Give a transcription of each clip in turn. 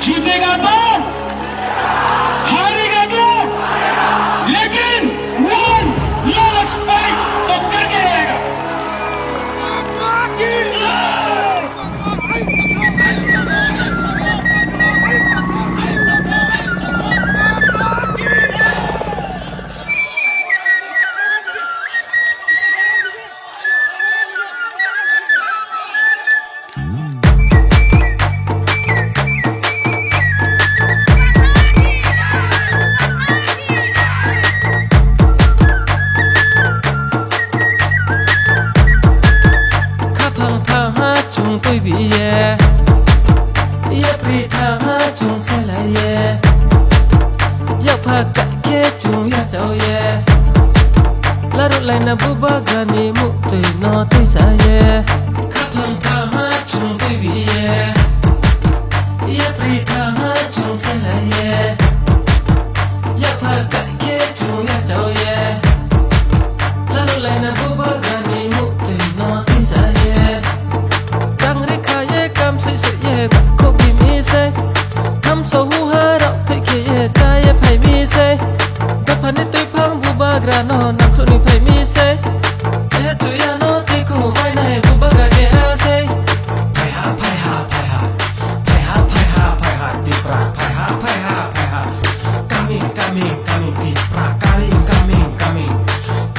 जीतेगा तो हारेगा तो लेकिन वन लास्ट फाइट तो करके रहेगा। chung tôi bị pri thang ha chung se la yak phak ta ke chung ya chau la ru lai na bu ba ga ni mu tui no tui sa kha phang thang ha chung tôi bị pri thang ha chung se la yak phak ta ke chung ya chau la ru lai na bu ba ga ni mu tui no tui sa say say yeah, but could be me say. Come so who had up take it yeah, tie pay me say. The panit to pang buba grano, not to pay me say. Say to ya no take who my name buba get say. Pay ha, pay ha, pay ha, pay ha, pay ha, pay ha, dipra, pay ha, pay ha, pay ha. Coming, coming, coming, dipra, coming, coming, coming,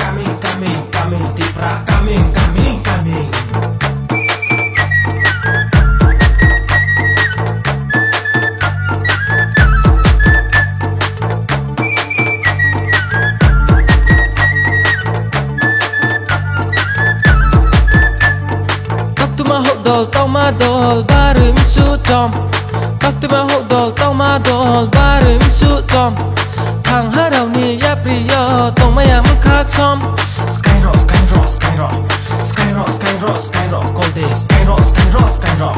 coming, coming, coming, dipra, coming, coming, coming. Dol tao ma dol barim su tom Bak tu ma ho dol tao ma dol barim su tom Thang ha rau ni ya priyo tong ma yam khak som Sky rock sky rock sky rock sky rock sky rock sky rock cold day sky rock sky rock sky rock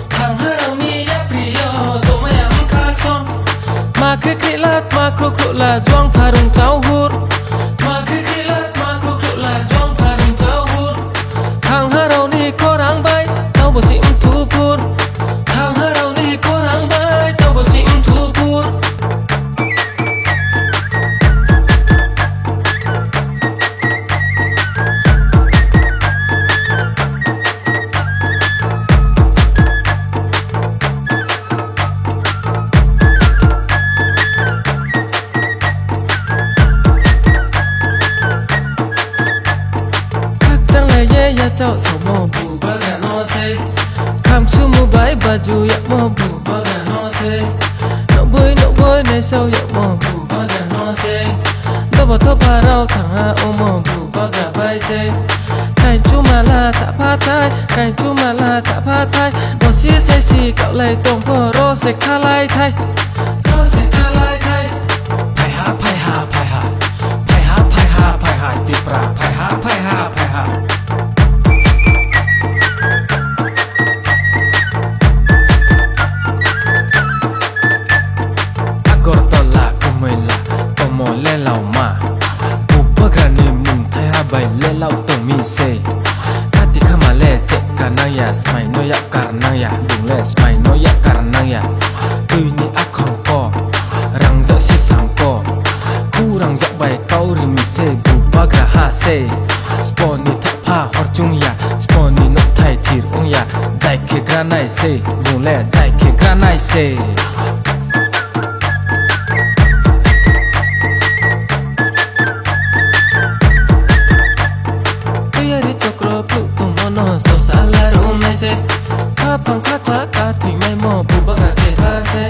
Thang ha rau ni ya priyo tong ma yam khak som Ma kri kri lat ma kru kru la juang pharung chau hur Ma kri kri lat ma kru kru la juang pharung chau hur Thang ha rau ni ko rang bai tao bo sim thu pur thang ha rau ni ko rang bai tao bo sim thu pur các chẳng lẽ ye ya chao sao mo bu ba ga no say kam chu mu bai ba ju ya mo bu ba ga no say no boy ne sao ya mo bu ba ga no say do bo to pa rao thang ha o mo bu ba ga bai say kai chu ma la ta pha thai kai chu ma la ta pha thai bo si say si cạo lai tong po ro se kha lai thai ro se kha lai thai pai ha pai ha pai ha pai ha pai ha pai ha ti pra pai ha pai ha pai ha le lau ma bupa grani mung thai ha bai le lau tong mi se kati khama le che kanang ya smai no ya karnang ya dung le smai no ya karnang ya tui ni akhong ko rang za si sang ko khu rang za bai kau ri mi se bupa gra ha se spon ni tha pha hor chung ya spon ni no thai thir ong ya jai khe granai se dung le jai khe granai se so sala ro me se kha phang kha kha ka thui mai mo bu ba ga ke ha se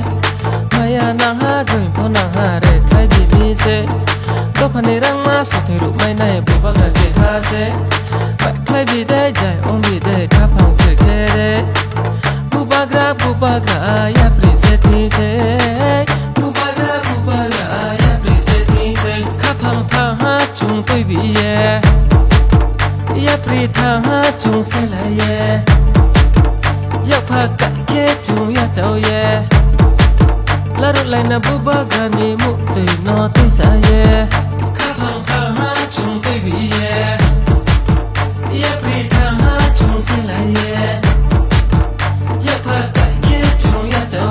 maya na ha doi pho na ha re khai bi mi se do phane rang ma so thei ru mai nai bu ba ga ke ha se bai khai bi dai jai ong bi dai kha phang phir ke re bu ba gra ya pri se thi se bu ba gra ya pri se thi se kha phang tha ha chung toi bi ye ya pri thang ha chung se la yak phak ta ke chung ya chau la ru lai na bu ba ga ni mu tui no tui sa kha phang thang ha chung tui bi ya pri thang ha chung se la yak phak ta ke chung ya chau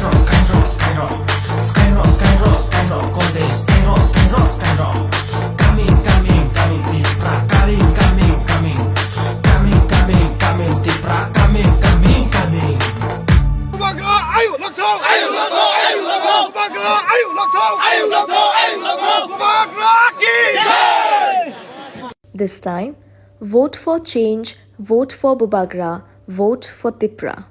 skyrock, skyrock, skyrock, skyrock, skyrock, skyrock, Konde, skyrock, skyrock, skyrock. Coming, coming, coming, Tipra, coming, coming, coming, coming, coming, coming, Tipra, coming, coming, coming. Bubagra, ayo laktong, ayo laktong, ayo laktong. Bubagra, ayo laktong, ayo laktong, ayo laktong. Bubagra ki jai. This time, vote for change, vote for Bubagra, vote for Tipra.